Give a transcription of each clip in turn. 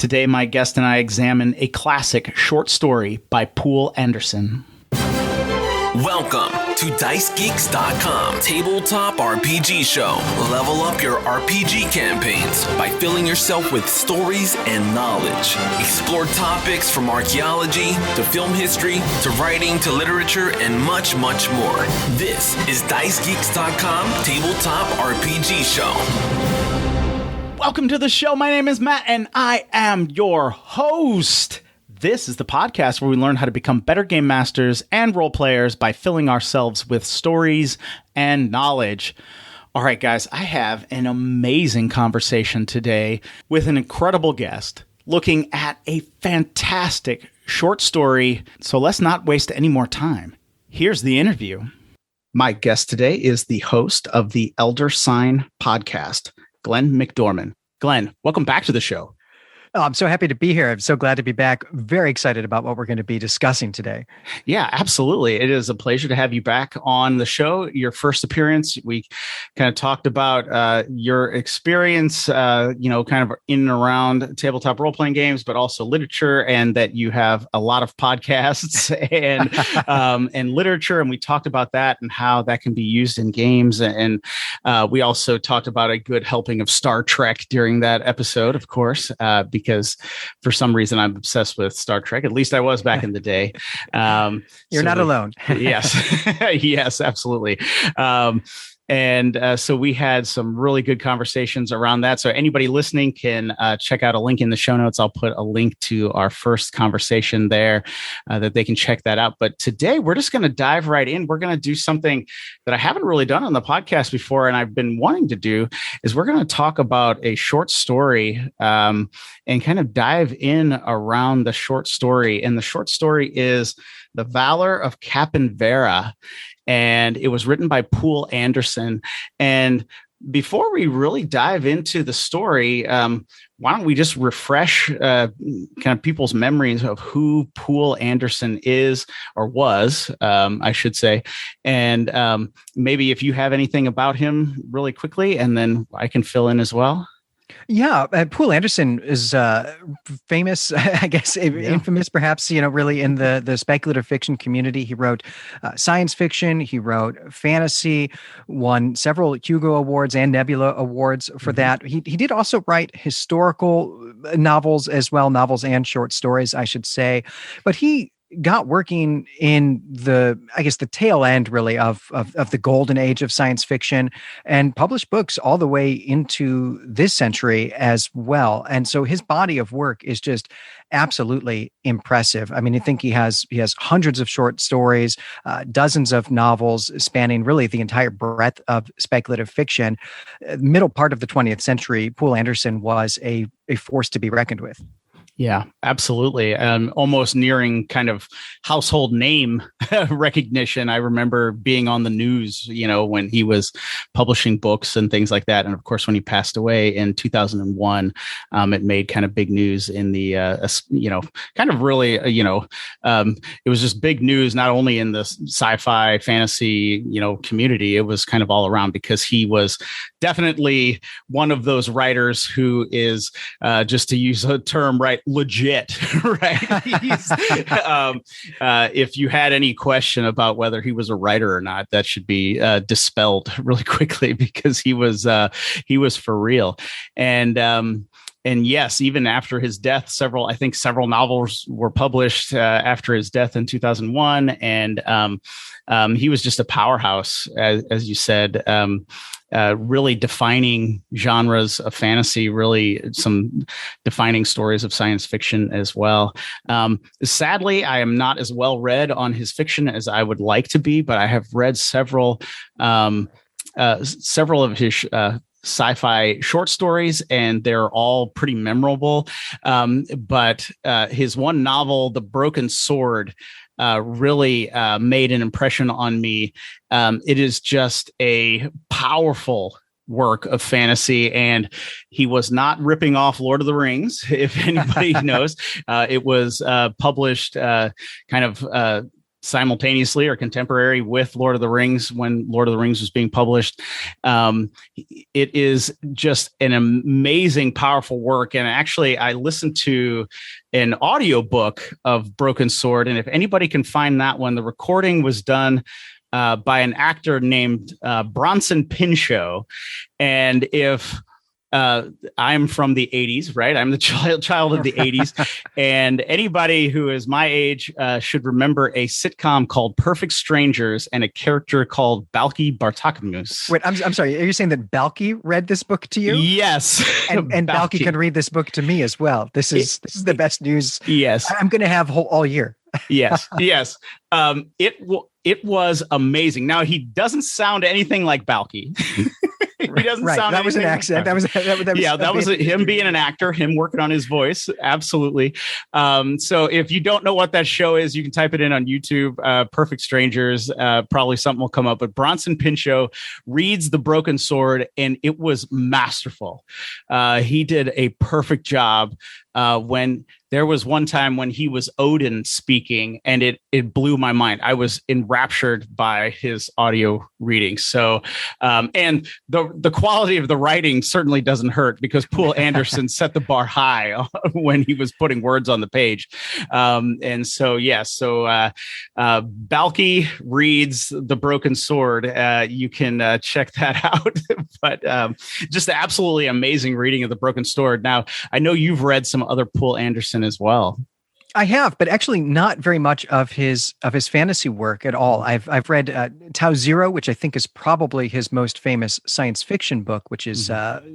Today, my guest and I examine a classic short story by Poul Anderson. Welcome to DiceGeeks.com Tabletop RPG Show. Level up your RPG campaigns by filling yourself with stories and knowledge. Explore topics from archaeology to film history to writing to literature and much, much more. This is DiceGeeks.com Tabletop RPG Show. Welcome to the show. My name is Matt, and I am your host. This is the podcast where we learn how to become better game masters and role players by filling ourselves with stories and knowledge. All right, guys, I have an amazing conversation today with an incredible guest looking at a fantastic short story. So let's not waste any more time. Here's the interview. My guest today is the host of the Elder Sign podcast, Glenn McDorman. Glenn, welcome back to the show. Oh, I'm so happy to be here. I'm so glad to be back. Very excited about what we're going to be discussing today. Yeah, absolutely. It is a pleasure to have you back on the show. Your first appearance, we kind of talked about your experience, kind of in and around tabletop role-playing games, but also literature, and that you have a lot of podcasts and literature. And we talked about that and how that can be used in games. And we also talked about a good helping of Star Trek during that episode, of course, because for some reason I'm obsessed with Star Trek. At least I was back in the day. You're not alone. Yes. Yes, absolutely. So we had some really good conversations around that. So anybody listening can check out a link in the show notes. I'll put a link to our first conversation there that they can check that out. But today we're just going to dive right in. We're going to do something that I haven't really done on the podcast before, and I've been wanting to do, is we're going to talk about a short story and kind of dive in around the short story. And the short story is The Valor of Cappen Varra. And it was written by Poul Anderson. And before we really dive into the story, why don't we just refresh kind of people's memories of who Poul Anderson is, or was, I should say. And maybe if you have anything about him really quickly, and then I can fill in as well. Yeah, Poul Anderson is famous, I guess, infamous, perhaps, really in the speculative fiction community. He wrote science fiction, he wrote fantasy, won several Hugo Awards and Nebula Awards for that. He did also write historical novels as well, novels and short stories, I should say. But he got working in the tail end really of the golden age of science fiction, and published books all the way into this century as well. And so his body of work is just absolutely impressive. I mean, I think he has hundreds of short stories, dozens of novels spanning really the entire breadth of speculative fiction. Middle part of the 20th century, Poul Anderson was a force to be reckoned with. Yeah, absolutely. Almost nearing kind of household name recognition. I remember being on the news, when he was publishing books and things like that. And of course, when he passed away in 2001, it made kind of big news in the, kind of really, it was just big news, not only in the sci-fi fantasy, community. It was kind of all around, because he was definitely one of those writers who is, just to use a term, right, legit, right? If you had any question about whether he was a writer or not, that should be dispelled really quickly, because he was for real. And yes, even after his death, several novels were published after his death in 2001, and he was just a powerhouse, as you said. Really defining genres of fantasy, really some defining stories of science fiction as well. Sadly, I am not as well read on his fiction as I would like to be, but I have read several of his sci-fi short stories, and they're all pretty memorable. But his one novel, The Broken Sword, really made an impression on me. It is just a powerful work of fantasy, and he was not ripping off Lord of the Rings, if anybody knows. It was published kind of simultaneously or contemporary with Lord of the Rings when Lord of the Rings was being published. It is just an amazing, powerful work. And actually, I listened to an audiobook of Broken Sword. And if anybody can find that one, the recording was done by an actor named Bronson Pinchot. And if I'm from the 80s, right? I'm the child of the 80s. And anybody who is my age should remember a sitcom called Perfect Strangers and a character called Balki Bartakamus. Wait, I'm sorry. Are you saying that Balki read this book to you? Yes. And Balki can read this book to me as well. This is the best news. Yes. I'm going to have all year. Yes. Yes. It was amazing. Now, he doesn't sound anything like Balki. He doesn't sound. That was an accent. That was him being an actor, him working on his voice. Absolutely. So if you don't know what that show is, you can type it in on YouTube. Perfect Strangers. Probably something will come up. But Bronson Pinchot reads The Broken Sword, and it was masterful. He did a perfect job. When there was one time when he was Odin speaking, and it blew my mind. I was enraptured by his audio reading. So, and the quality of the writing certainly doesn't hurt because Poul Anderson set the bar high when he was putting words on the page. And so, yes. So, Balki reads The Broken Sword. You can check that out. But just absolutely amazing reading of The Broken Sword. Now, I know you've read some other Poul Anderson as well. I have, but actually not very much of his fantasy work at all. I've read Tau Zero, which I think is probably his most famous science fiction book, which is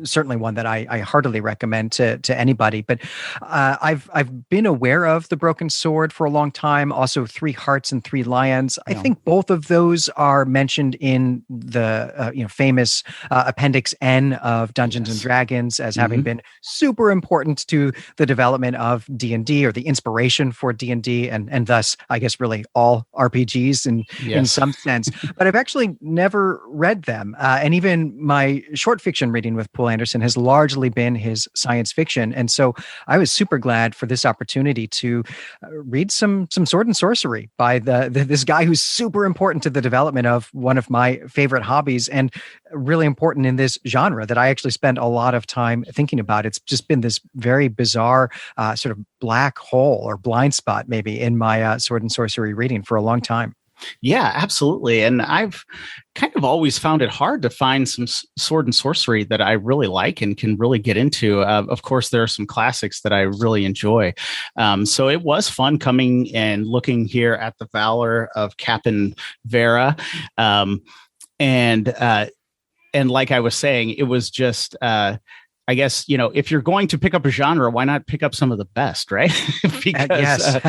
certainly one that I heartily recommend to anybody. But I've been aware of The Broken Sword for a long time. Also, Three Hearts and Three Lions. I think both of those are mentioned in the famous Appendix N of Dungeons and Dragons as having been super important to the development of D&D or the inspiration for D&D and thus, I guess, really all RPGs in some sense. But I've actually never read them. And even my short fiction reading with Poul Anderson has largely been his science fiction. And so I was super glad for this opportunity to read some sword and sorcery by this guy who's super important to the development of one of my favorite hobbies and really important in this genre that I actually spend a lot of time thinking about. It's just been this very bizarre sort of black hole or blind spot maybe in my sword and sorcery reading for a long time. Yeah, absolutely. And I've kind of always found it hard to find some sword and sorcery that I really like and can really get into. Of course, there are some classics that I really enjoy. So it was fun coming and looking here at the Valor of Cappen Varra. And like I was saying, it was just I guess, if you're going to pick up a genre, why not pick up some of the best, right? Because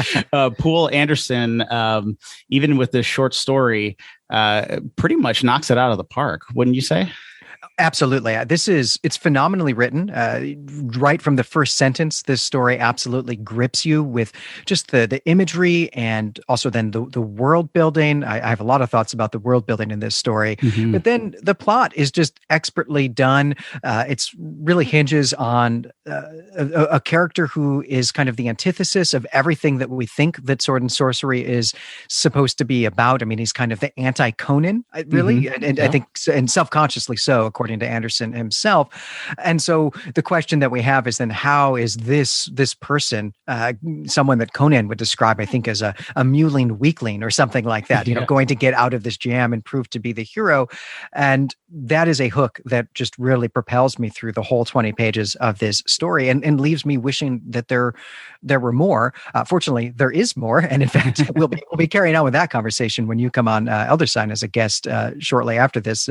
Poul Anderson, even with this short story, pretty much knocks it out of the park, wouldn't you say? Absolutely. It's phenomenally written. Right from the first sentence, this story absolutely grips you with just the imagery and also then the world building. I have a lot of thoughts about the world building in this story, but then the plot is just expertly done. It's really hinges on a character who is kind of the antithesis of everything that we think that sword and sorcery is supposed to be about. I mean, he's kind of the anti-Conan, really, and I think, and self-consciously so, according to Anderson himself. And so the question that we have is then how is this person, someone that Conan would describe, I think, as a mewling weakling or something like that, going to get out of this jam and prove to be the hero? And that is a hook that just really propels me through the whole 20 pages of this story and leaves me wishing that there were more. Fortunately, there is more. And in fact, we'll be carrying on with that conversation when you come on Elder Sign as a guest shortly after this,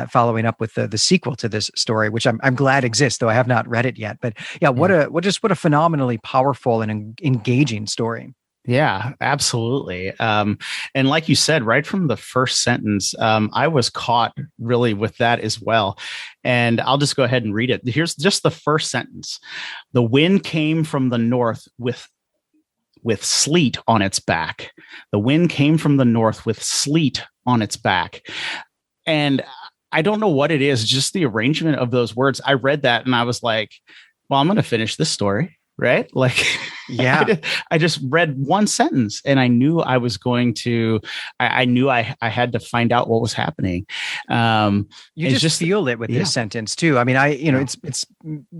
following up with the sequel to this story, which I'm glad exists, though I have not read it yet. But yeah, what a phenomenally powerful and engaging story. Yeah, absolutely. And like you said, right from the first sentence, I was caught really with that as well. And I'll just go ahead and read it. Here's just the first sentence. The wind came from the north with sleet on its back. The wind came from the north with sleet on its back. And I don't know what it is, just the arrangement of those words. I read that and I was like, well, I'm going to finish this story, right? Like, Yeah. I just read one sentence and I knew I was going to, I knew I had to find out what was happening. You just feel it with this sentence too. I mean, it's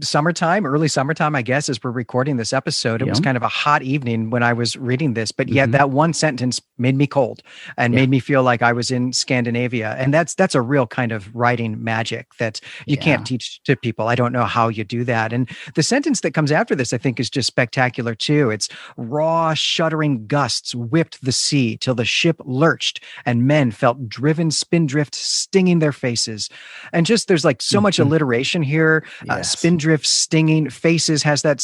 summertime, early summertime, I guess, as we're recording this episode. It was kind of a hot evening when I was reading this, but yet that one sentence made me cold and made me feel like I was in Scandinavia. And that's a real kind of writing magic that you can't teach to people. I don't know how you do that. And the sentence that comes after this, I think, is just spectacular too. It's raw, shuddering gusts whipped the sea till the ship lurched and men felt driven spindrift stinging their faces. And just there's like so much alliteration here. Spindrift, stinging, faces has that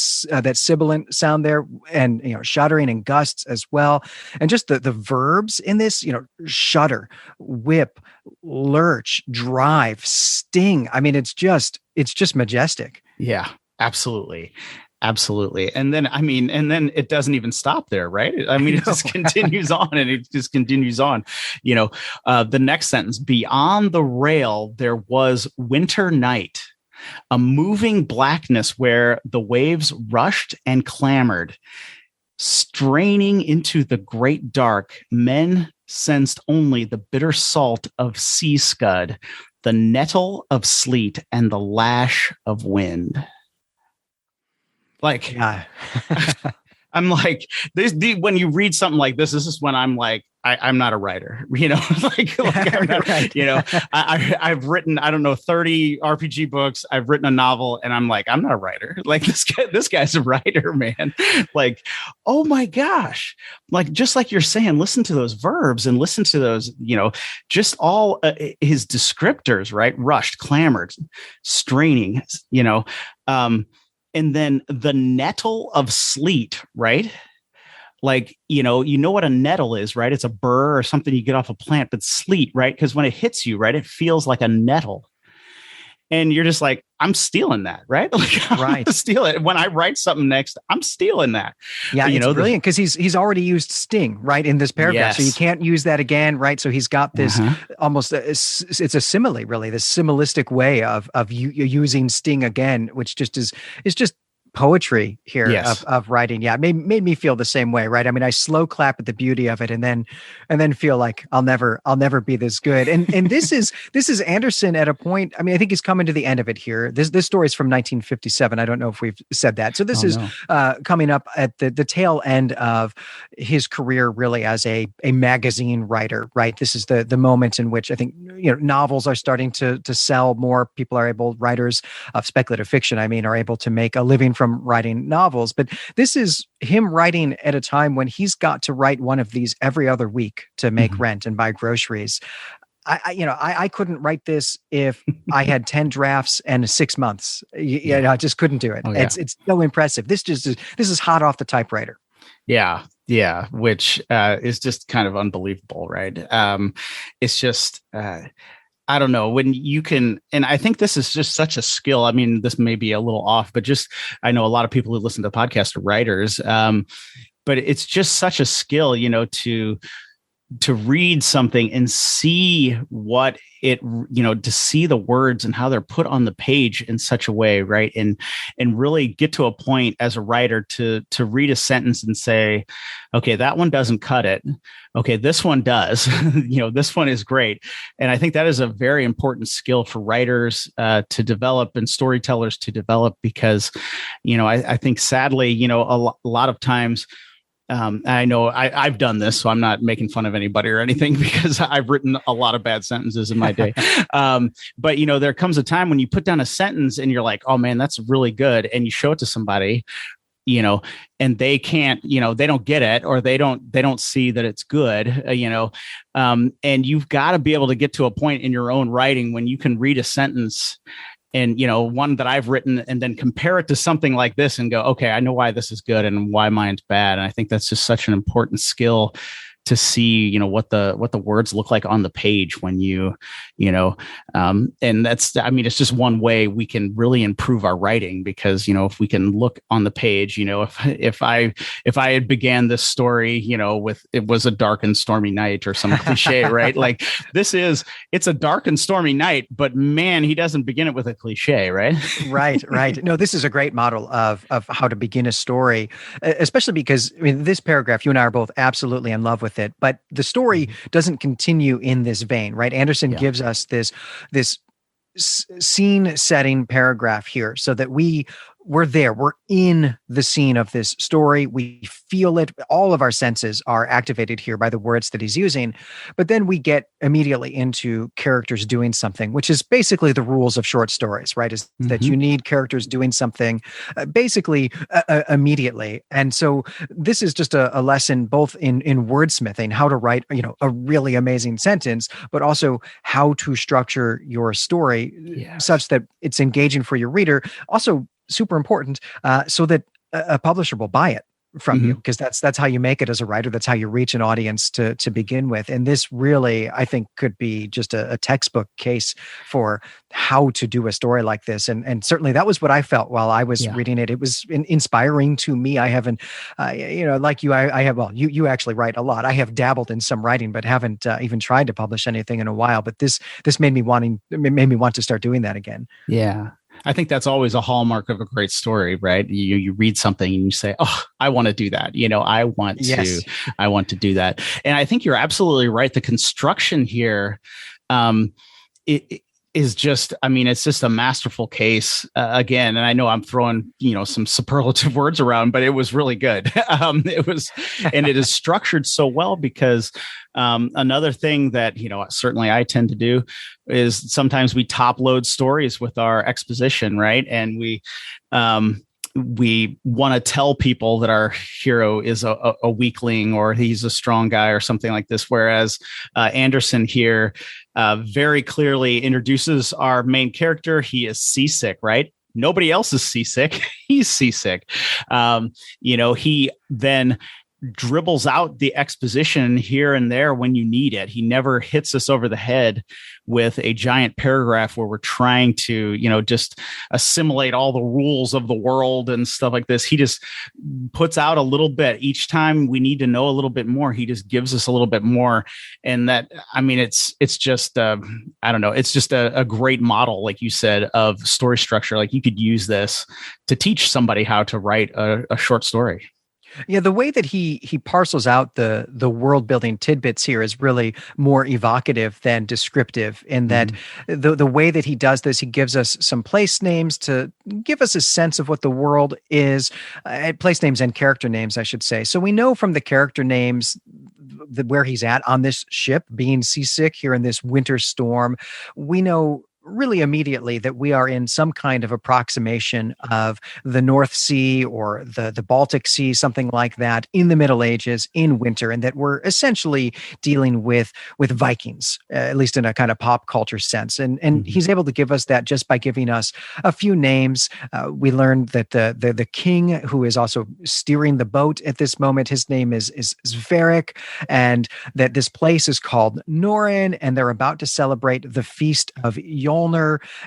sibilant sound there, and shuddering and gusts as well. And just the verbs in this, shudder, whip, lurch, drive, sting. I mean, it's just majestic. Yeah, absolutely. Absolutely. And then it doesn't even stop there, right? I mean, it just continues on and it just continues on. The next sentence, beyond the rail, there was winter night, a moving blackness where the waves rushed and clamored. Straining into the great dark, men sensed only the bitter salt of sea scud, the nettle of sleet, and the lash of wind. Like, I'm like, when you read something like this is when I'm like, I'm not a writer, I'm not, I've written, I don't know, 30 RPG books. I've written a novel and I'm like, I'm not a writer. Like this guy's a writer, man. Like, oh my gosh. Like, just like you're saying, listen to those verbs and listen to those, just all his descriptors, right? Rushed, clamored, straining, and then the nettle of sleet, right? Like, you know what a nettle is, right? It's a burr or something you get off a plant, but sleet, right? Because when it hits you, right, it feels like a nettle. And you're just like, I'm stealing that, right? Like, I'm gonna steal it. When I write something next, I'm stealing that. Yeah, it's brilliant because he's already used sting, right, in this paragraph. Yes. So you can't use that again, right? So he's got this almost, it's a simile, really, this similistic way of using sting again, which just is just poetry here of writing. Yeah, it made me feel the same way, right? I mean, I slow clap at the beauty of it and then feel like I'll never be this good. And this is Anderson at a point. I mean, I think he's coming to the end of it here. This story is from 1957. I don't know if we've said that. So this is coming up at the tail end of his career, really, as a magazine writer, right? This is the moment in which I think novels are starting to sell more. People are able, writers of speculative fiction, are able to make a living from writing novels. But this is him writing at a time when he's got to write one of these every other week to make rent and buy groceries. I couldn't write this if I had 10 drafts and 6 months. I just couldn't do it. It's so impressive. This is hot off the typewriter. Yeah, which is just kind of unbelievable, right? It's just I don't know, when you can, and I think this is just such a skill. I mean, this may be a little off, but I know a lot of people who listen to podcasts are writers, but it's just such a skill, to read something and see what it, to see the words and how they're put on the page in such a way, right? And really get to a point as a writer to read a sentence and say, okay, that one doesn't cut it. Okay, this one does. This one is great. And I think that is a very important skill for writers to develop and storytellers to develop, because, I think sadly, a lot of times, I know I've done this, so I'm not making fun of anybody or anything, because I've written a lot of bad sentences in my day. But, there comes a time when you put down a sentence and you're like, oh man, that's really good. And you show it to somebody, and they can't, they don't get it, or they don't see that it's good, and you've got to be able to get to a point in your own writing when you can read a sentence and, one that I've written, and then compare it to something like this and go, okay, I know why this is good and why mine's bad. And I think that's just such an important skill to see, what the words look like on the page when and that's, I mean, it's just one way we can really improve our writing, because, if we can look on the page, if I had began this story, with, it was a dark and stormy night or some cliche, right? Like it's a dark and stormy night, but man, he doesn't begin it with a cliche, right? Right. No, this is a great model of how to begin a story, especially because, I mean, this paragraph, you and I are both absolutely in love with it, but the story doesn't continue in this vein, right? Anderson gives us this scene setting paragraph here so that we're there. We're in the scene of this story. We feel it. All of our senses are activated here by the words that he's using. But then we get immediately into characters doing something, which is basically the rules of short stories, right? Is that you need characters doing something basically immediately. And so this is just a lesson both in wordsmithing, how to write, a really amazing sentence, but also how to structure your story such that it's engaging for your reader. Also, super important, so that a publisher will buy it from you, because that's how you make it as a writer. That's how you reach an audience to begin with. And this really, I think, could be just a textbook case for how to do a story like this. And certainly that was what I felt while I was reading it. It was inspiring to me. I haven't, like you, I have, well, you actually write a lot. I have dabbled in some writing, but haven't even tried to publish anything in a while. But this made me want to start doing that again. Yeah. I think that's always a hallmark of a great story, right? You read something and you say, "Oh, I want to do that." I want to do that. And I think you're absolutely right. The construction here, it is just, I mean, it's just a masterful case again. And I know I'm throwing, some superlative words around, but it was really good. And it is structured so well because another thing that, certainly I tend to do is sometimes we top load stories with our exposition, right? And we want to tell people that our hero is a weakling or he's a strong guy or something like this. Whereas Anderson here very clearly introduces our main character. He is seasick, right? Nobody else is seasick. He's seasick. He then dribbles out the exposition here and there when you need it. He never hits us over the head with a giant paragraph where we're trying to, just assimilate all the rules of the world and stuff like this. He just puts out a little bit each time we need to know a little bit more. He just gives us a little bit more. And that, I mean, it's just, I don't know. It's just a great model, like you said, of story structure. Like you could use this to teach somebody how to write a short story. Yeah, the way that he parcels out the world building tidbits here is really more evocative than descriptive, in that the way that he does this, he gives us some place names to give us a sense of what the world is, place names and character names, I should say. So we know from the character names where he's at on this ship, being seasick here in this winter storm. We know really immediately that we are in some kind of approximation of the North Sea or the Baltic Sea, something like that, in the Middle Ages, in winter, and that we're essentially dealing with Vikings, at least in a kind of pop culture sense. And he's able to give us that just by giving us a few names. We learned that the king, who is also steering the boat at this moment, his name is Varric, and that this place is called Norin, and they're about to celebrate the feast of Yolner.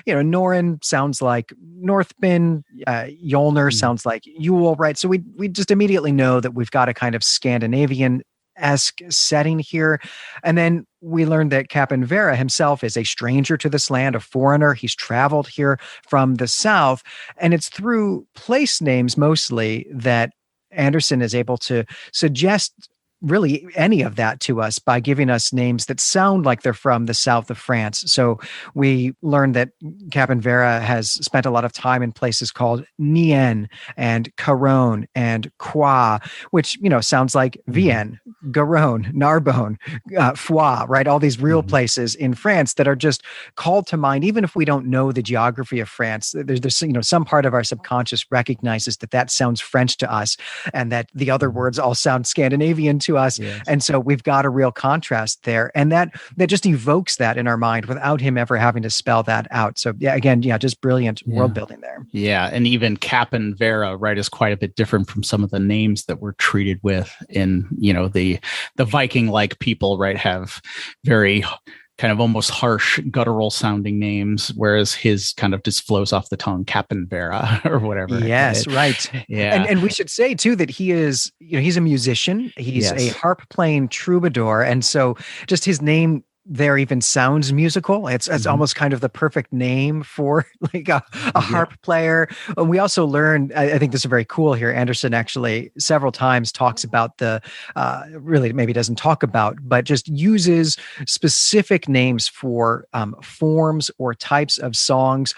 Norin sounds like Northman. Yolner sounds like Yule, right? So we just immediately know that we've got a kind of Scandinavian-esque setting here. And then we learned that Capenvera himself is a stranger to this land, a foreigner. He's traveled here from the south. And it's through place names mostly that Anderson is able to suggest really any of that to us by giving us names that sound like they're from the south of France. So we learned that Capenvera has spent a lot of time in places called Nien and Caron and Croix, which, sounds like Vienne, Garonne, Narbonne, Foix, right? All these real places in France that are just called to mind, even if we don't know the geography of France. There's some part of our subconscious recognizes that sounds French to us, and that the other words all sound Scandinavian to us. Yes. And so we've got a real contrast there. And that just evokes that in our mind without him ever having to spell that out. So just brilliant world building there. Yeah. And even Capenvera, right, is quite a bit different from some of the names that we're treated with in, the the Viking-like people, right, have very kind of almost harsh, guttural sounding names, whereas his kind of just flows off the tongue, Capenvera or whatever. Yes, right. Yeah. And we should say too that he is, he's a musician. He's a harp playing troubadour. And so just his name there even sounds musical. It's almost kind of the perfect name for like a harp player. And we also learned, I think this is very cool here. Anderson actually several times talks about really maybe doesn't talk about, but just uses specific names for forms or types of songs,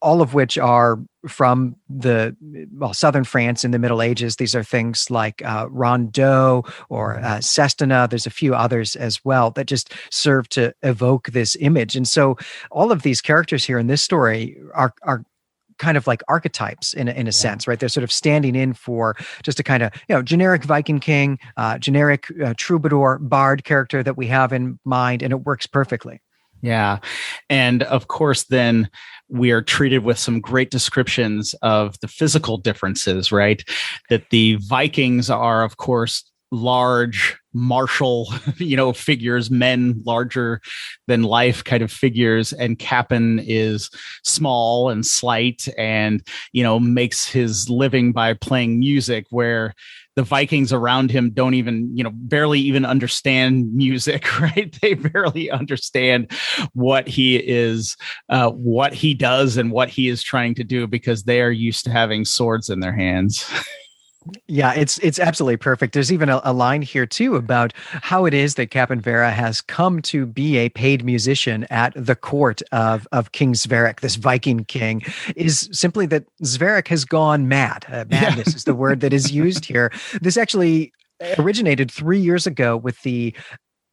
all of which are from southern France in the Middle Ages. These are things like rondeau or sestina. There's a few others as well that just serve to evoke this image. And so all of these characters here in this story are kind of like archetypes in a sense, right? They're sort of standing in for just a kind of, generic Viking king, generic troubadour, bard character that we have in mind, and it works perfectly. Yeah. And of course, then we are treated with some great descriptions of the physical differences, right? That the Vikings are, of course, large, martial, figures, men larger than life kind of figures. And Cappen is small and slight and, makes his living by playing music, where the Vikings around him don't even, barely even understand music, right? They barely understand what he is, what he does and what he is trying to do, because they are used to having swords in their hands. Yeah, it's absolutely perfect. There's even a line here too about how it is that Capenvera has come to be a paid musician at the court of King Sverek, this Viking king, is simply that Sverek has gone mad. Madness is the word that is used here. This actually originated 3 years ago with the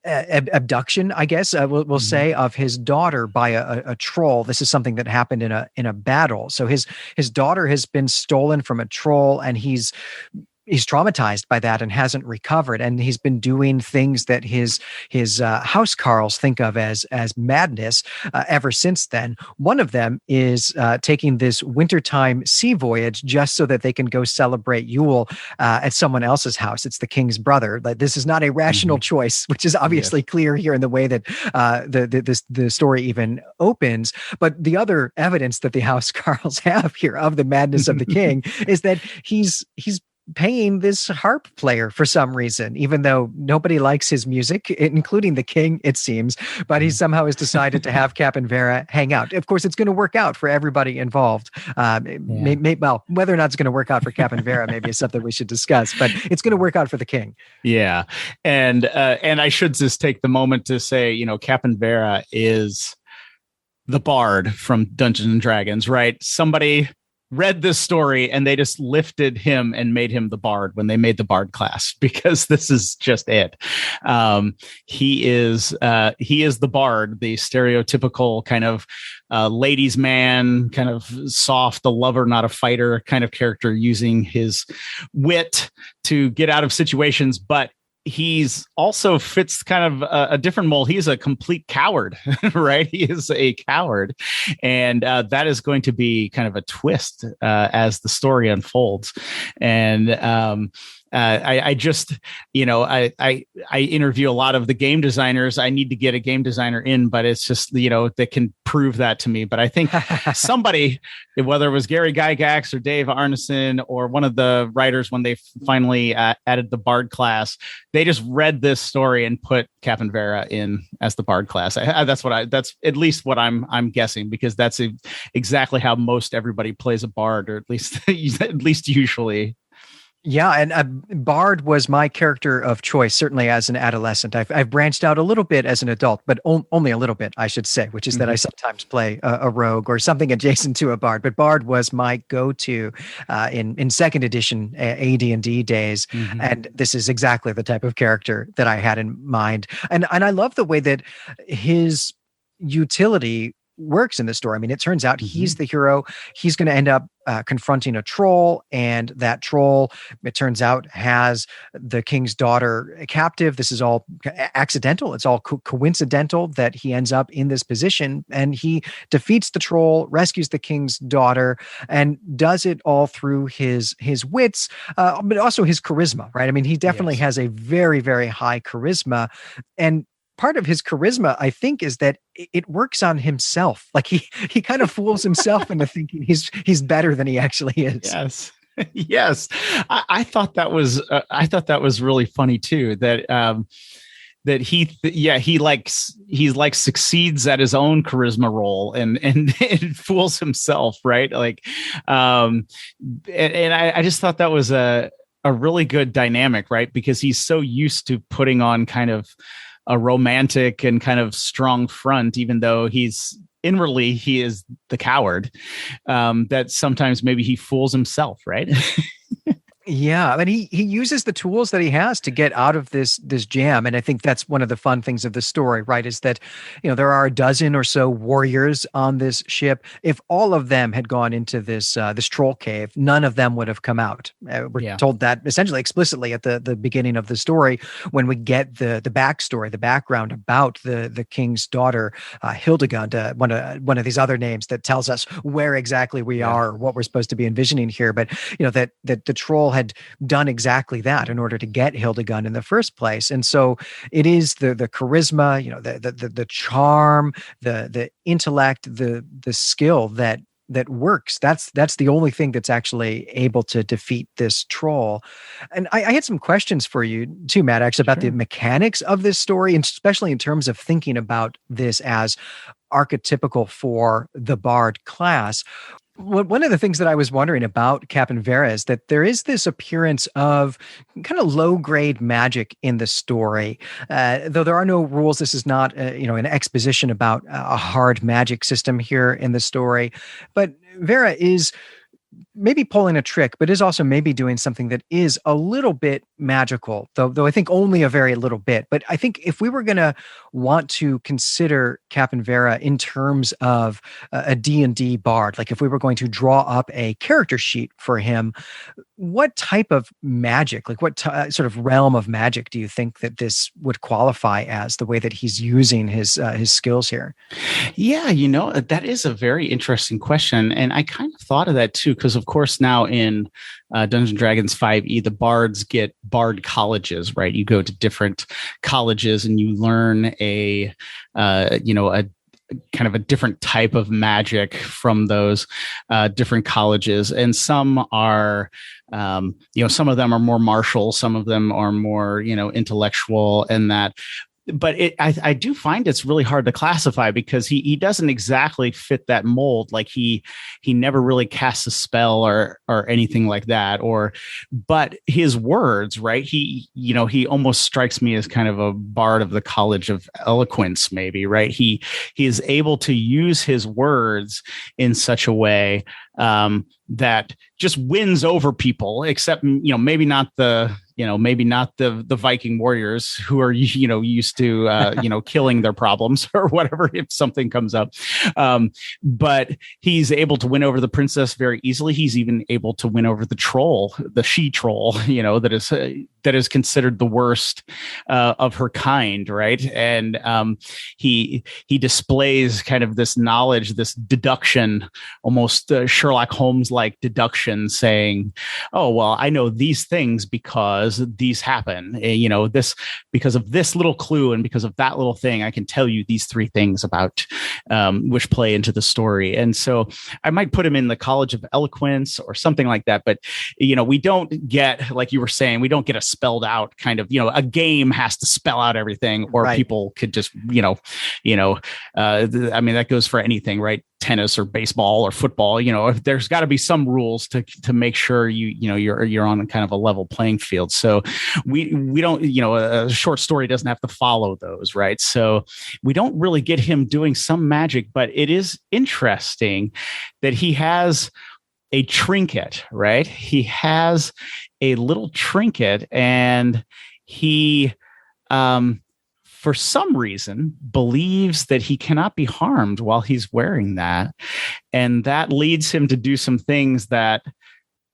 abduction, I guess we'll say, of his daughter by a troll. This is something that happened in a battle. So his daughter has been stolen from a troll, and he's traumatized by that and hasn't recovered. And he's been doing things that his house carls think of as madness ever since then. One of them is taking this wintertime sea voyage just so that they can go celebrate Yule at someone else's house. It's the king's brother. Like, this is not a rational choice, which is obviously clear here in the way that the story even opens. But the other evidence that the house carls have here of the madness of the king is that he's paying this harp player for some reason, even though nobody likes his music, including the king, it seems. But he somehow has decided to have Capenvera hang out. Of course, it's going to work out for everybody involved. Well, whether or not it's going to work out for Capenvera maybe is something we should discuss, but it's going to work out for the king. Yeah. And I should just take the moment to say, Capenvera is the bard from Dungeons and Dragons, right? Somebody read this story and they just lifted him and made him the bard when they made the bard class, because this is just it. He is the bard, the stereotypical kind of ladies' man, kind of soft, the lover, not a fighter kind of character, using his wit to get out of situations. But he's also fits kind of a different mold. He's a complete coward, right? He is a coward. And that is going to be kind of a twist as the story unfolds. And I just, I interview a lot of the game designers. I need to get a game designer in, but it's just, that can prove that to me. But I think somebody, whether it was Gary Gygax or Dave Arneson or one of the writers, when they finally added the bard class, they just read this story and put Capenvera in as the bard class. That's at least what I'm guessing, because that's exactly how most everybody plays a bard, or at least usually. Yeah, and Bard was my character of choice, certainly as an adolescent. I've branched out a little bit as an adult, but only a little bit, I should say, which is that I sometimes play a rogue or something adjacent to a Bard. But Bard was my go-to in second edition AD&D days, and this is exactly the type of character that I had in mind. And I love the way that his utility works in the story. I mean, it turns out he's the hero. He's going to end up confronting a troll, and that troll, it turns out, has the king's daughter captive. This is all accidental. It's all coincidental that he ends up in this position, and he defeats the troll, rescues the king's daughter, and does it all through his wits, but also his charisma, right? I mean, he definitely has a very, very high charisma, and part of his charisma, I think, is that it works on himself. Like he kind of fools himself into thinking he's better than he actually is. Yes. Yes. I thought that was really funny too, that he succeeds at his own charisma role and fools himself. Right. Like, and I just thought that was a really good dynamic, right? Because he's so used to putting on kind of a romantic and kind of strong front, even though inwardly he is the coward, that sometimes maybe he fools himself, right? Yeah, I mean, he uses the tools that he has to get out of this jam, and I think that's one of the fun things of the story, right? Is that, you know, there are a dozen or so warriors on this ship. If all of them had gone into this troll cave, none of them would have come out. We're told that essentially explicitly at the beginning of the story when we get the backstory, the background about the king's daughter, Hildegund, one of these other names that tells us where exactly we are, what we're supposed to be envisioning here. But you know that the troll had done exactly that in order to get Hildegund in the first place. And so it is the charisma, you know, the charm, the intellect, the skill that works. That's the only thing that's actually able to defeat this troll. And I had some questions for you too, Matt, actually about the mechanics of this story, and especially in terms of thinking about this as archetypical for the bard class. One of the things that I was wondering about Capenvera is that there is this appearance of kind of low-grade magic in the story. Though there are no rules, this is not an exposition about a hard magic system here in the story. But Vera is maybe pulling a trick, but is also maybe doing something that is a little bit magical, though I think only a very little bit. But I think if we were going to want to consider Capenvera in terms of a D&D bard, like if we were going to draw up a character sheet for him, what type of magic, like what sort of realm of magic do you think that this would qualify as, the way that he's using his skills here? Yeah, that is a very interesting question. And I kind of thought of that too, because of course now in Dungeons and Dragons 5e, the bards get bard colleges, right? You go to different colleges and you learn a kind of a different type of magic from those different colleges. And some are, some of them are more martial, some of them are more, intellectual, and that. But I do find it's really hard to classify, because he doesn't exactly fit that mold. Like he never really casts a spell or anything like that. But his words, right? He almost strikes me as kind of a bard of the College of Eloquence, maybe, right? He is able to use his words in such a way that just wins over people, except maybe not the Viking warriors who are used to killing their problems or whatever if something comes up. But he's able to win over the princess very easily. He's even able to win over the troll, the she troll, that is considered the worst of her kind, right? And he displays kind of this knowledge, this deduction, almost Sherlock Holmes-like deduction, saying, "Oh, well, I know these things because these happen. This because of this little clue and because of that little thing, I can tell you these three things about which play into the story." And so I might put him in the College of Eloquence or something like that. But we don't get, like you were saying, we don't get a spelled out kind of, a game has to spell out everything, or right. People could just, that goes for anything, right? Tennis or baseball or football, if there's got to be some rules to make sure you're on kind of a level playing field. So we don't, a short story doesn't have to follow those, right? So we don't really get him doing some magic, but it is interesting that he has a trinket, right? He has a little trinket, and he for some reason, believes that he cannot be harmed while he's wearing that. And that leads him to do some things that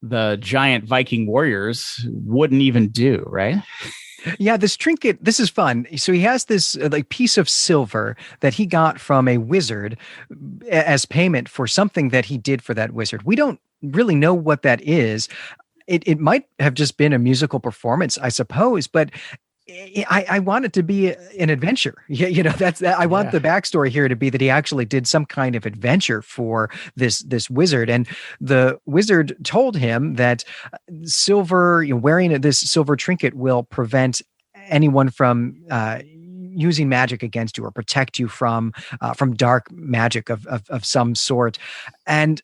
the giant Viking warriors wouldn't even do, right? Yeah, this trinket, this is fun. So he has this like piece of silver that he got from a wizard as payment for something that he did for that wizard. We don't really know what that is. It might have just been a musical performance, I suppose, but I want it to be an adventure. I want the backstory here to be that he actually did some kind of adventure for this wizard, and the wizard told him that silver, wearing this silver trinket will prevent anyone from using magic against you or protect you from dark magic of some sort, and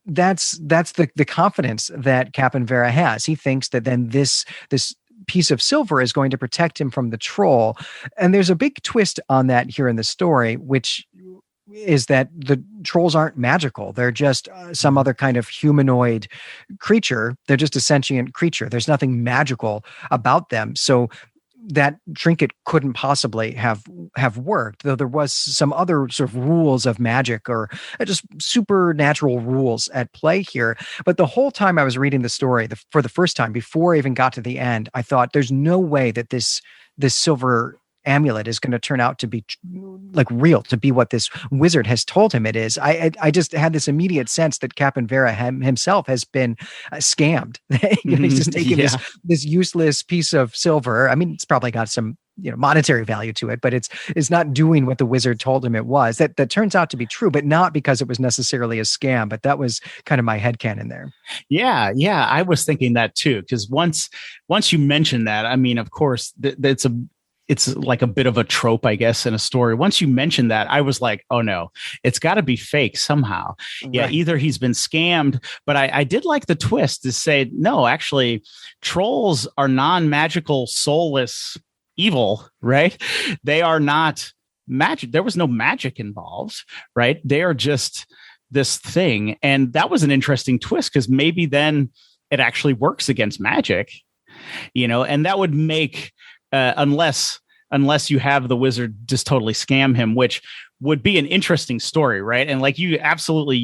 that's the confidence that Capenvera has. He thinks that then this piece of silver is going to protect him from the troll. And there's a big twist on that here in the story, which is that the trolls aren't magical. They're just some other kind of humanoid creature. They're just a sentient creature. There's nothing magical about them. So that trinket couldn't possibly have worked, though there was some other sort of rules of magic or just supernatural rules at play here. But the whole time I was reading the story for the first time, before I even got to the end, I thought there's no way that this silver amulet is going to turn out to be like real, to be what this wizard has told him it is. I just had this immediate sense that Capenvera himself has been scammed. He's just taken this useless piece of silver. I mean, it's probably got some monetary value to it, but it's not doing what the wizard told him it was. That turns out to be true, but not because it was necessarily a scam. But that was kind of my headcanon there. Yeah, I was thinking that too, because once you mention that, I mean, of course, it's like a bit of a trope, I guess, in a story. Once you mentioned that, I was like, oh no, it's got to be fake somehow. Right. Yeah, either he's been scammed, but I did like the twist to say, no, actually, trolls are non-magical, soulless evil, right? They are not magic. There was no magic involved, right? They are just this thing. And that was an interesting twist, because maybe then it actually works against magic, and that would make... unless you have the wizard just totally scam him, which would be an interesting story, right? And like you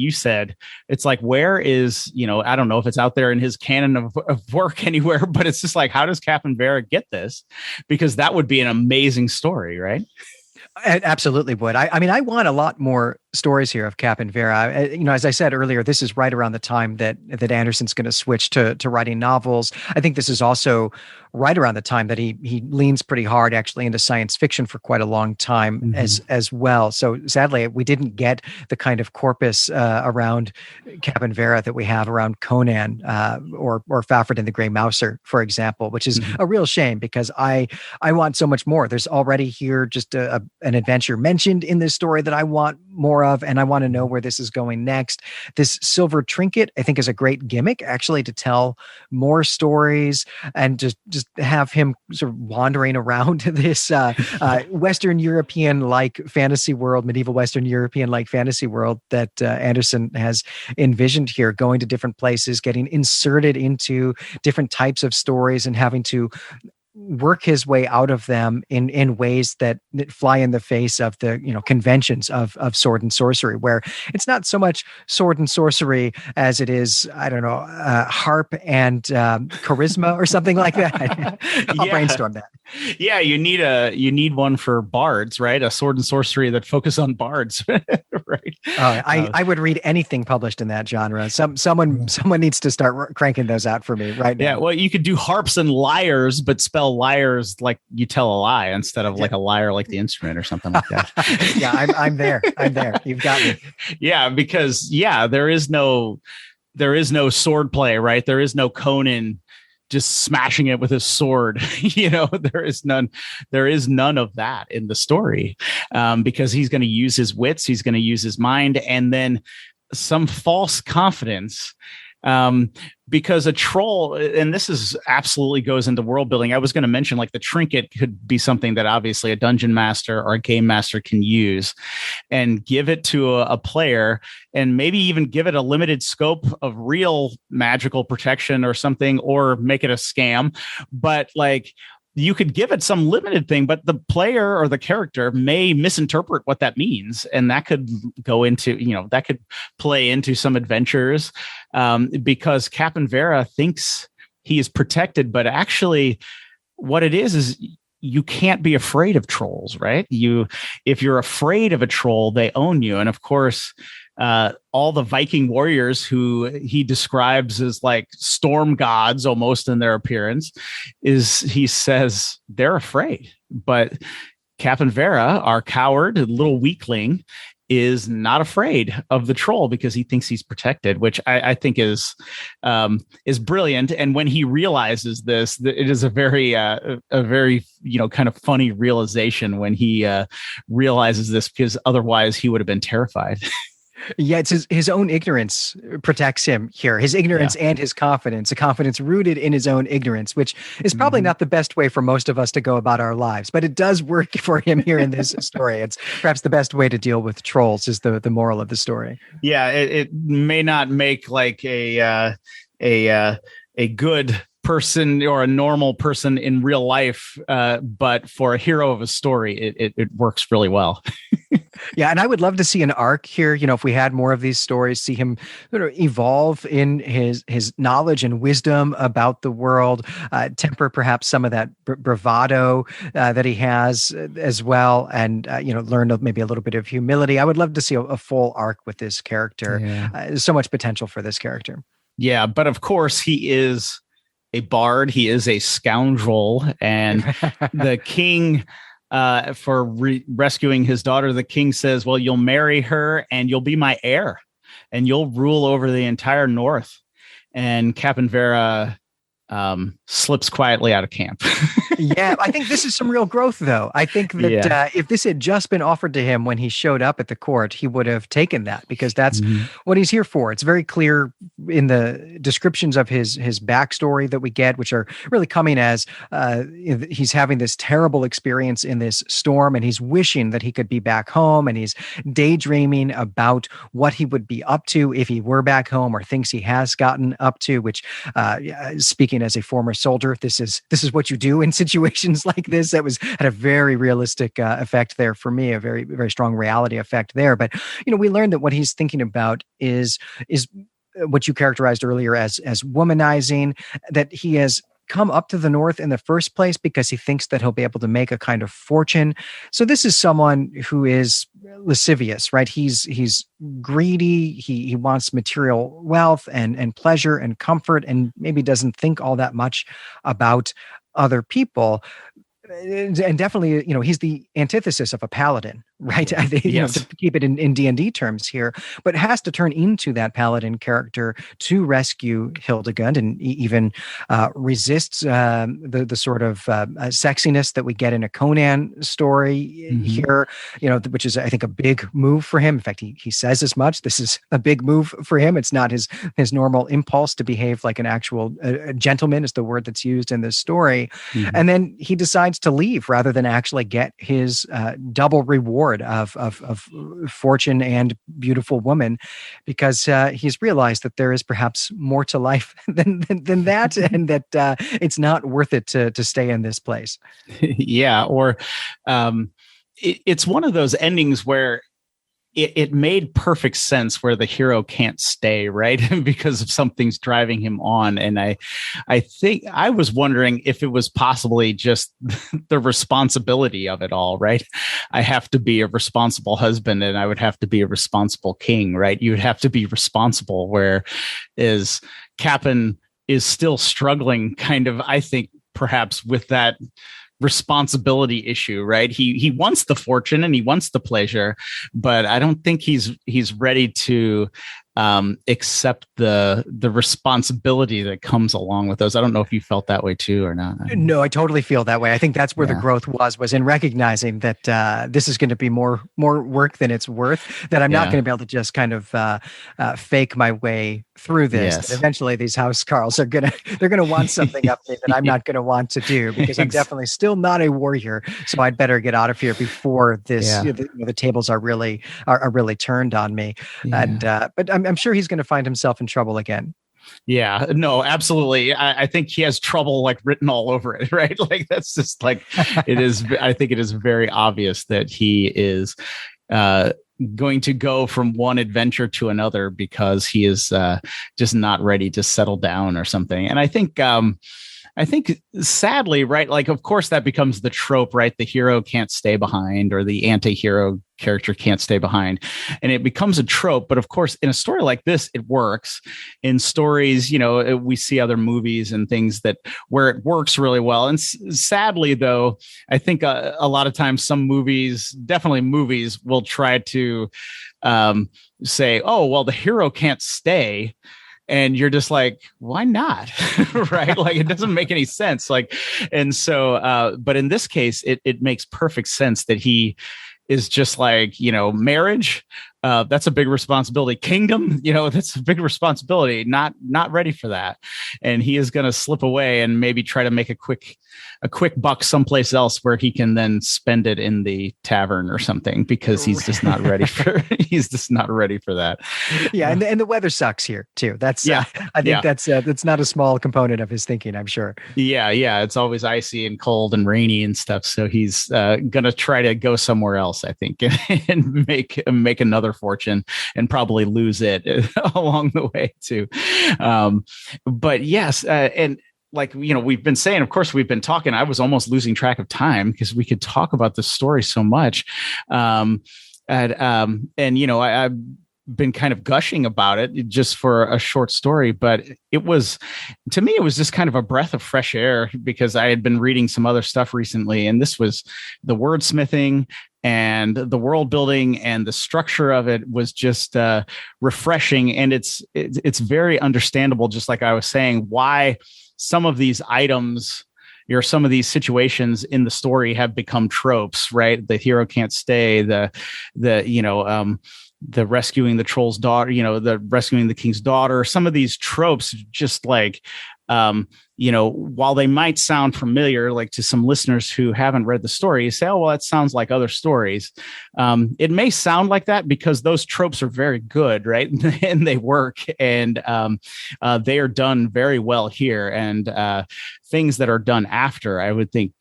said, it's like, where is, I don't know if it's out there in his canon of work anywhere, but it's just like, how does Capenvera get this? Because that would be an amazing story, right? It absolutely would. I mean, I want a lot more stories here of Capenvera. As I said earlier, this is right around the time that Anderson's going to switch to writing novels. I think this is also right around the time that he leans pretty hard actually into science fiction for quite a long time as well. So sadly, we didn't get the kind of corpus around Capenvera that we have around Conan or Fafhrd and the Grey Mouser, for example, which is a real shame, because I want so much more. There's already here just an adventure mentioned in this story that I want more of, and I want to know where this is going next. This silver trinket, I think, is a great gimmick actually to tell more stories and just have him sort of wandering around this Western European-like fantasy world, medieval Western European-like fantasy world that Anderson has envisioned here, going to different places, getting inserted into different types of stories and having to work his way out of them in ways that fly in the face of the conventions of sword and sorcery, where it's not so much sword and sorcery as it is, I don't know, harp and charisma or something like that. I'll brainstorm that. Yeah, you need one for bards, right? A sword and sorcery that focus on bards, right? I would read anything published in that genre. Someone needs to start cranking those out for me right now. Yeah, well, you could do harps and lyres, but spell liars like you tell a lie instead of like a lyre like the instrument or something like that. Yeah, I'm there. You've got me. Yeah, because there is no sword play, right? There is no Conan just smashing it with his sword. There is none of that in the story, because he's going to use his wits, he's going to use his mind, and then some false confidence. Because a troll, and this is absolutely goes into world building. I was going to mention, like, the trinket could be something that obviously a dungeon master or a game master can use and give it to a player, and maybe even give it a limited scope of real magical protection or something, or make it a scam. But like, you could give it some limited thing, but the player or the character may misinterpret what that means. And that could go into, that could play into some adventures, because Capenvera thinks he is protected, but actually what it is you can't be afraid of trolls, right? If you're afraid of a troll, they own you. And of course, all the Viking warriors who he describes as like storm gods almost in their appearance, he says they're afraid. But Capenvera, our coward, little weakling, is not afraid of the troll because he thinks he's protected, which I think is brilliant. And when he realizes this, it is a very kind of funny realization when he realizes this, because otherwise he would have been terrified. Yeah, it's his own ignorance protects him here. His ignorance and his confidence, a confidence rooted in his own ignorance, which is probably not the best way for most of us to go about our lives, but it does work for him here in this story. It's perhaps the best way to deal with trolls is the moral of the story. Yeah, it may not make like a good person or a normal person in real life, but for a hero of a story, it works really well. Yeah, and I would love to see an arc here. If we had more of these stories, see him sort of evolve in his knowledge and wisdom about the world, temper perhaps some of that bravado that he has as well, and learn maybe a little bit of humility. I would love to see a full arc with this character. There's so much potential for this character. Yeah, but of course he is a bard. He is a scoundrel, and the king. For rescuing his daughter, the king says, well, you'll marry her and you'll be my heir and you'll rule over the entire north. And Capenvera slips quietly out of camp. Yeah, I think this is some real growth, though. I think that if this had just been offered to him when he showed up at the court, he would have taken that, because that's what he's here for. It's very clear in the descriptions of his backstory that we get, which are really coming as he's having this terrible experience in this storm, and he's wishing that he could be back home, and he's daydreaming about what he would be up to if he were back home, or things he has gotten up to, which speaking as a former soldier, this is what you do in situations like this. That had a very realistic effect there for me, a very, very strong reality effect there. But we learned that what he's thinking about is what you characterized earlier as womanizing, that he has come up to the north in the first place because he thinks that he'll be able to make a kind of fortune. So this is someone who is lascivious, right? He's greedy. He wants material wealth and pleasure and comfort, and maybe doesn't think all that much about other people. And definitely, he's the antithesis of a paladin, right? I think, to keep it in D&D terms here, but has to turn into that paladin character to rescue Hildegund, and even resists the sort of sexiness that we get in a Conan story here, which is, I think, a big move for him. In fact, he says as much. This is a big move for him. It's not his normal impulse to behave like an actual gentleman, is the word that's used in this story. And then he decides to leave rather than actually get his double reward of fortune and beautiful woman, because he's realized that there is perhaps more to life than that, and that it's not worth it to stay in this place. Yeah, or it's one of those endings where it made perfect sense, where the hero can't stay, right? Because of something's driving him on. And I think I was wondering if it was possibly just the responsibility of it all, right? I have to be a responsible husband, and I would have to be a responsible king, right? You would have to be responsible, whereas Cappen is still struggling kind of, I think, perhaps with that responsibility issue, right? He wants the fortune and he wants the pleasure, but I don't think he's ready to accept the responsibility that comes along with those. I don't know if you felt that way too or not. No, I totally feel that way. I think that's where the growth was in recognizing that this is going to be more work than it's worth, that I'm not going to be able to just kind of fake my way through this. Yes. Eventually these house Carls they're gonna want something up there that I'm not going to want to do, because I'm definitely still not a warrior. So I'd better get out of here before this the tables are really turned on me. And but I'm sure he's going to find himself in trouble again. Yeah, no, absolutely. I think he has trouble like written all over it, right? Like that's just like it is. I think it is very obvious that he is uh, going to go from one adventure to another because he is just not ready to settle down or something. And I think sadly, right? Like, of course, that becomes the trope, right? The hero can't stay behind, or the anti-hero character can't stay behind, and it becomes a trope. But of course, in a story like this, it works. In stories, we see other movies and things that where it works really well. And sadly, though, I think a lot of times some movies, definitely movies, will try to say, "Oh, well, the hero can't stay." And you're just like, why not? Right? Like, it doesn't make any sense. Like, and so, but in this case, it makes perfect sense that he is just like, marriage, that's a big responsibility. Kingdom, that's a big responsibility. Not ready for that. And he is going to slip away and maybe try to make a quick buck someplace else where he can then spend it in the tavern or something, because he's just not ready for that. Yeah. And the weather sucks here too. That's, I think that's not a small component of his thinking, I'm sure. Yeah. Yeah. It's always icy and cold and rainy and stuff. So he's going to try to go somewhere else, I think, and make another fortune and probably lose it along the way too. But yes. And like, we've been saying, of course, we've been talking, I was almost losing track of time because we could talk about this story so much. I've been kind of gushing about it just for a short story, but it was just kind of a breath of fresh air because I had been reading some other stuff recently, and this was the wordsmithing and the world building and the structure of it was just refreshing. And it's very understandable, just like I was saying, why some of these items or some of these situations in the story have become tropes, right? The hero can't stay, the rescuing the troll's daughter, the rescuing the king's daughter, some of these tropes, just like, while they might sound familiar, like to some listeners who haven't read the story, you say, oh, well, that sounds like other stories. It may sound like that because those tropes are very good, right? And they work, and they are done very well here. And things that are done after, I would think,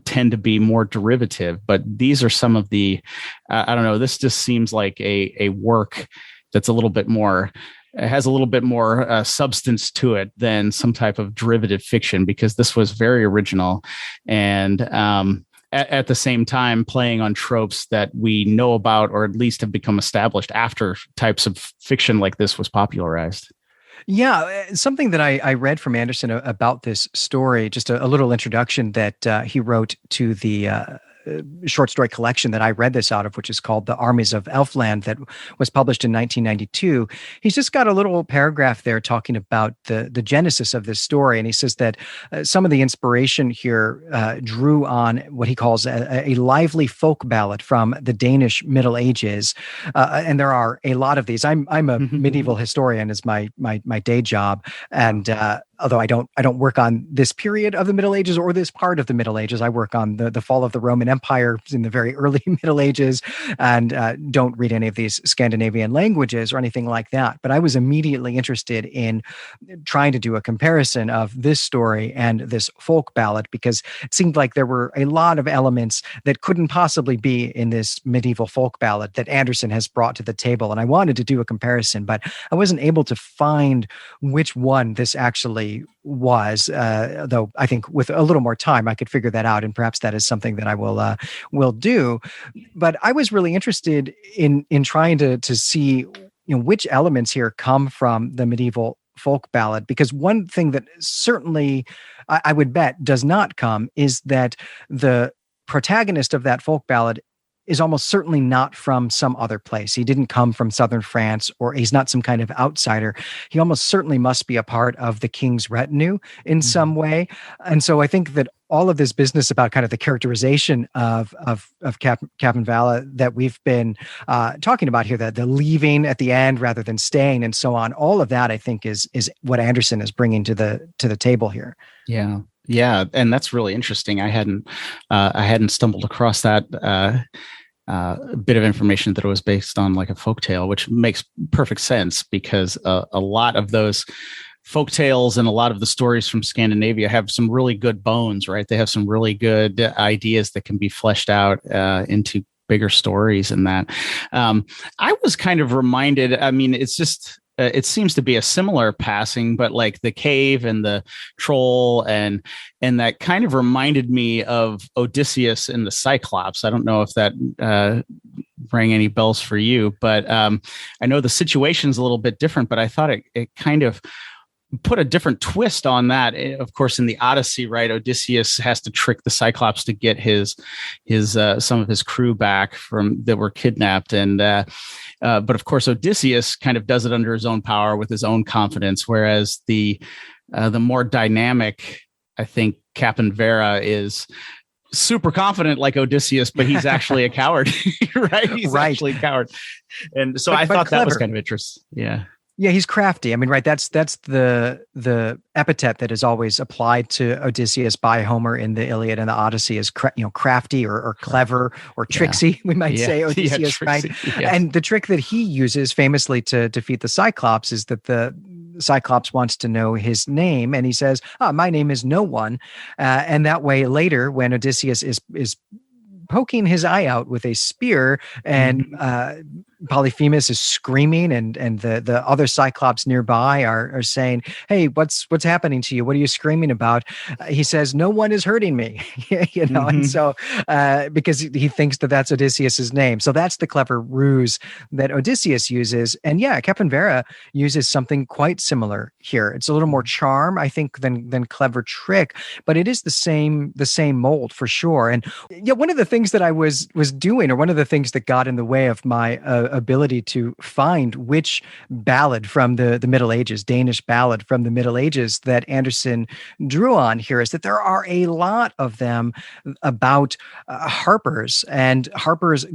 tend to be more derivative, but these are some of the, I don't know, this just seems like a work that's a little bit more, it has a little bit more substance to it than some type of derivative fiction, because this was very original and at the same time playing on tropes that we know about, or at least have become established after types of fiction like this was popularized. Yeah, something that I read from Anderson about this story, just a little introduction that he wrote to the short story collection that I read this out of, which is called The Armies of Elfland, that was published in 1992. He's just got a little paragraph there talking about the genesis of this story. And he says that some of the inspiration here drew on what he calls a lively folk ballad from the Danish Middle Ages. And there are a lot of these. I'm a medieval historian is my day job. And although I don't work on this period of the Middle Ages or this part of the Middle Ages, I work on the fall of the Roman Empire in the very early Middle Ages, and don't read any of these Scandinavian languages or anything like that. But I was immediately interested in trying to do a comparison of this story and this folk ballad, because it seemed like there were a lot of elements that couldn't possibly be in this medieval folk ballad that Anderson has brought to the table. And I wanted to do a comparison, but I wasn't able to find which one this actually was, though I think with a little more time I could figure that out, and perhaps that is something that I will do. But I was really interested in trying to see which elements here come from the medieval folk ballad, because one thing that certainly I would bet does not come is that the protagonist of that folk ballad is almost certainly not from some other place. He didn't come from southern France, or he's not some kind of outsider. He almost certainly must be a part of the king's retinue in some way. And so I think that all of this business about kind of the characterization of Cappen Varra that we've been talking about here, the leaving at the end rather than staying and so on, all of that I think is what Anderson is bringing to the table here. Yeah. Yeah, and that's really interesting. I hadn't stumbled across that bit of information that it was based on like a folktale, which makes perfect sense, because a lot of those folk tales and a lot of the stories from Scandinavia have some really good bones, right? They have some really good ideas that can be fleshed out into bigger stories. And that I was kind of reminded, I mean, it's just it seems to be a similar passing, but like the cave and the troll and that kind of reminded me of Odysseus and the Cyclops. I don't know if that rang any bells for you, but I know the situation's a little bit different, but I thought it kind of put a different twist on that. Of course, in the Odyssey, right, Odysseus has to trick the Cyclops to get his some of his crew back from that were kidnapped, and but of course Odysseus kind of does it under his own power with his own confidence, whereas the more dynamic, I think, Capenvera is super confident like Odysseus, but he's actually a coward, right? He's actually a coward, and so I thought that was kind of interesting. Yeah. Yeah, he's crafty. I mean, right? That's the epithet that is always applied to Odysseus by Homer in the Iliad and the Odyssey is crafty or clever or tricksy. We might say Odysseus, right? Yes. And the trick that he uses famously to defeat the Cyclops is that the Cyclops wants to know his name, and he says, "My name is No One," and that way later, when Odysseus is poking his eye out with a spear, and Polyphemus is screaming, and the other Cyclops nearby are saying, "Hey, what's happening to you? What are you screaming about?" He says, "No one is hurting me," and so because he thinks that that's Odysseus's name. So that's the clever ruse that Odysseus uses, and Capenvera uses something quite similar here. It's a little more charm, I think, than clever trick, but it is the same mold for sure. And one of the things that I was doing, or one of the things that got in the way of my ability to find which ballad from the Middle Ages, Danish ballad from the Middle Ages that Anderson drew on here, is that there are a lot of them about harpers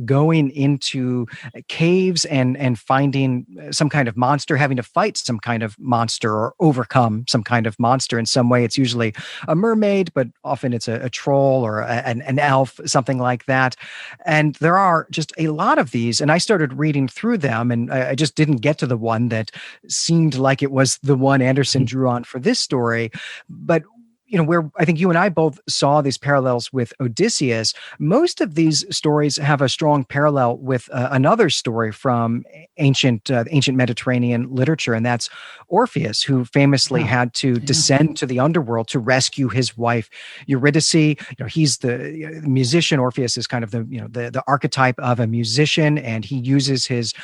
going into caves and finding some kind of monster, having to fight some kind of monster or overcome some kind of monster in some way. It's usually a mermaid, but often it's a troll or an elf, something like that. And there are just a lot of these, and I started reading through them, and I just didn't get to the one that seemed like it was the one Anderson drew on for this story. But where I think you and I both saw these parallels with Odysseus, most of these stories have a strong parallel with another story from ancient Mediterranean literature, and that's Orpheus, who famously had to descend to the underworld to rescue his wife Eurydice. He's the musician. Orpheus is kind of the archetype of a musician, and he uses his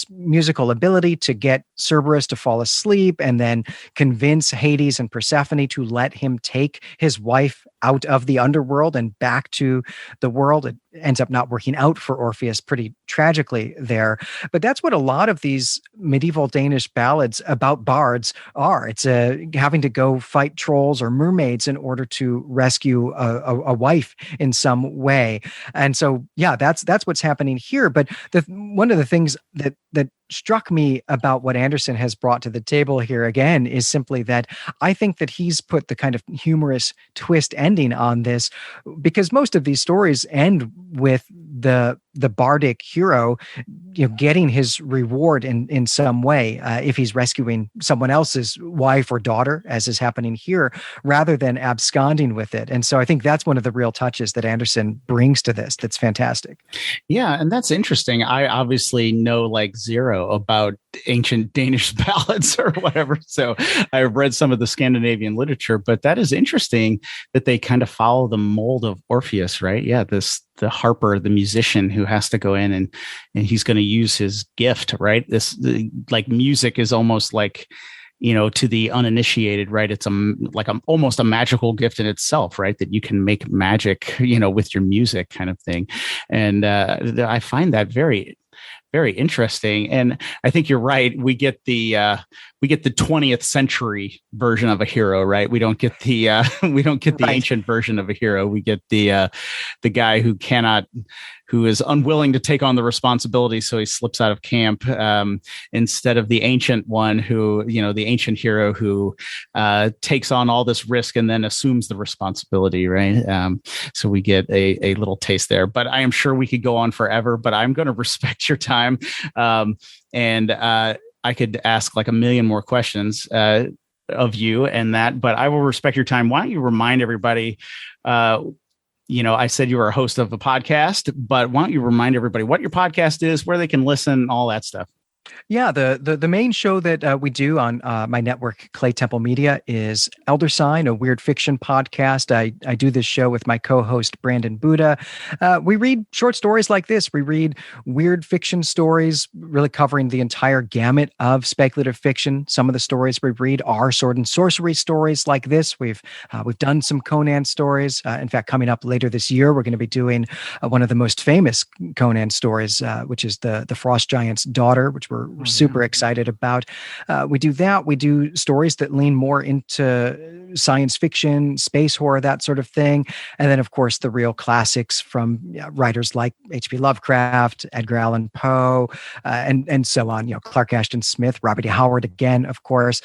musical ability to get Cerberus to fall asleep, and then convince Hades and Persephone to let him take his wife out of the underworld and back to the world. It ends up not working out for Orpheus pretty tragically there. But that's what a lot of these medieval Danish ballads about bards are. It's having to go fight trolls or mermaids in order to rescue a wife in some way. And so, that's what's happening here. But one of the things that struck me about what Anderson has brought to the table here again is simply that I think that he's put the kind of humorous twist ending on this, because most of these stories end with the bardic hero getting his reward in some way if he's rescuing someone else's wife or daughter, as is happening here, rather than absconding with it. And so I think that's one of the real touches that Anderson brings to this that's fantastic. Yeah, and that's interesting. I obviously know like zero about ancient Danish ballads or whatever, so I've read some of the Scandinavian literature, but that is interesting that they kind of follow the mold of Orpheus, right? Yeah, the harper, the musician who has to go in and he's going to use his gift, right? Like music is almost like, to the uninitiated, right? It's almost a magical gift in itself, right? That you can make magic, with your music kind of thing. And I find that very, very interesting. And I think you're right. We get the 20th century version of a hero, right? We don't get the ancient version of a hero. We get the guy who is unwilling to take on the responsibility, so he slips out of camp, instead of the ancient one who, the ancient hero who takes on all this risk and then assumes the responsibility, right? So we get a little taste there. But I am sure we could go on forever, but I'm going to respect your time. And I could ask like a million more questions. of you and that, but I will respect your time. Why don't you remind everybody, I said you were a host of a podcast, but why don't you remind everybody what your podcast is, where they can listen, all that stuff? Yeah, the main show that we do on my network, Clay Temple Media, is Elder Sign, a weird fiction podcast. I do this show with my co-host, Brandon Buddha. We read short stories like this. We read weird fiction stories, really covering the entire gamut of speculative fiction. Some of the stories we read are sword and sorcery stories like this. We've done some Conan stories. In fact, coming up later this year, we're going to be doing one of the most famous Conan stories, which is the Frost Giant's Daughter, which we're super excited about. We do that. We do stories that lean more into science fiction, space horror, that sort of thing. And then, of course, the real classics from writers like H.P. Lovecraft, Edgar Allan Poe, and so on. Clark Ashton Smith, Robert E. Howard again, of course.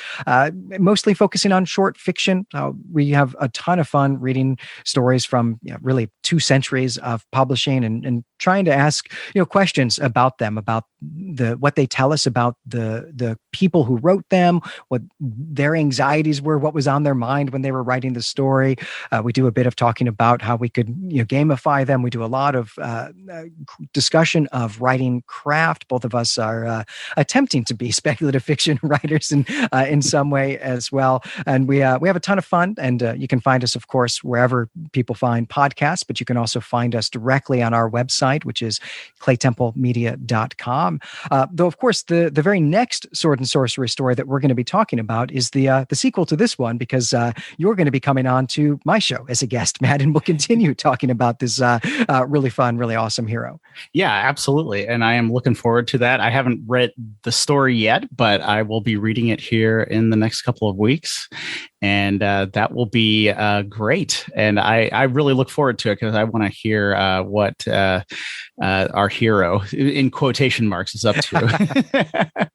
Mostly focusing on short fiction. We have a ton of fun reading stories from really 2 centuries of publishing and trying to ask questions about them, about what they tell us about the people who wrote them, what their anxieties were, what was on their mind when they were writing the story. We do a bit of talking about how we could gamify them. We do a lot of discussion of writing craft. Both of us are attempting to be speculative fiction writers in some way as well. And we have a ton of fun. And you can find us, of course, wherever people find podcasts, but you can also find us directly on our website, which is claytemplemedia.com. Though, of course, the very next sword and sorcery story that we're going to be talking about is the sequel to this one, because you're going to be coming on to my show as a guest, Matt, and we'll continue talking about this really fun, really awesome hero. Yeah, absolutely. And I am looking forward to that. I haven't read the story yet, but I will be reading it here in the next couple of weeks. And that will be great. And I really look forward to it because I want to hear what our hero, in quotation marks, is up to.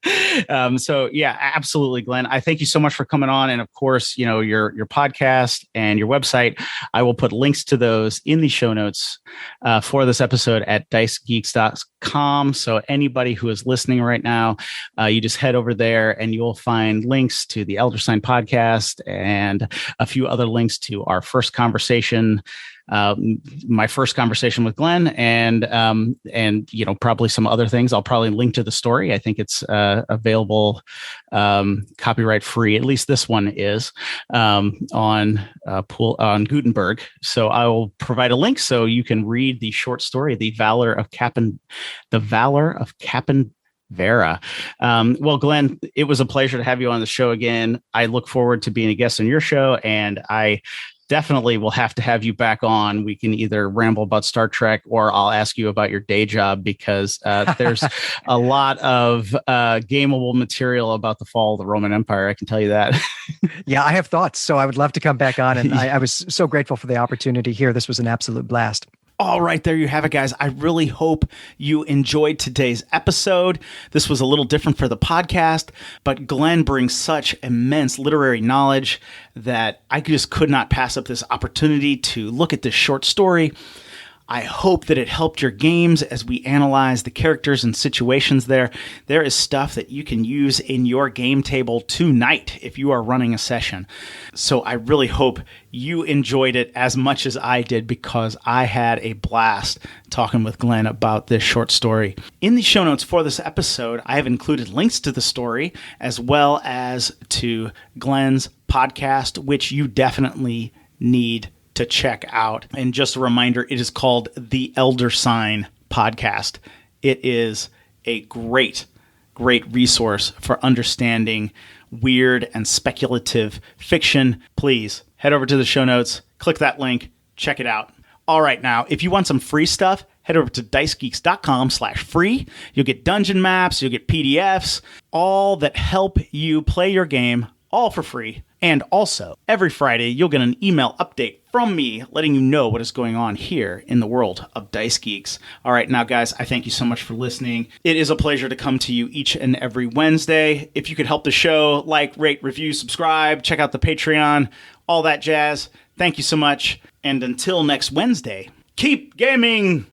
So yeah, absolutely, Glenn. I thank you so much for coming on. And of course, your podcast and your website, I will put links to those in the show notes for this episode at dicegeeks.com. So anybody who is listening right now, you just head over there and you will find links to the Elder Sign podcast and a few other links to our first conversation, my first conversation with Glenn, and probably some other things. I'll probably link to the story. I think it's available copyright free. At least this one is on Gutenberg. So I will provide a link so you can read the short story, the Valor of Cappen Varra. Well, Glenn, it was a pleasure to have you on the show again. I look forward to being a guest on your show, and I definitely will have to have you back on. We can either ramble about Star Trek or I'll ask you about your day job, because there's a lot of gameable material about the fall of the Roman Empire. I can tell you that. Yeah, I have thoughts. So I would love to come back on. And I was so grateful for the opportunity here. This was an absolute blast. All right, there you have it, guys. I really hope you enjoyed today's episode. This was a little different for the podcast, but Glenn brings such immense literary knowledge that I just could not pass up this opportunity to look at this short story. I hope that it helped your games as we analyze the characters and situations there. There is stuff that you can use in your game table tonight if you are running a session. So I really hope you enjoyed it as much as I did, because I had a blast talking with Glenn about this short story. In the show notes for this episode, I have included links to the story as well as to Glenn's podcast, which you definitely need to check out. And just a reminder, it is called the Elder Sign Podcast. It is a great resource for understanding weird and speculative fiction. Please head over to the show notes, click that link, check it out. All right, now, if you want some free stuff, head over to dicegeeks.com/free. You'll get dungeon maps, you'll get PDFs, all that help you play your game, all for free. And also, every Friday, you'll get an email update from me letting you know what is going on here in the world of Dice Geeks. All right, now, guys, I thank you so much for listening. It is a pleasure to come to you each and every Wednesday. If you could help the show, like, rate, review, subscribe, check out the Patreon, all that jazz. Thank you so much. And until next Wednesday, keep gaming!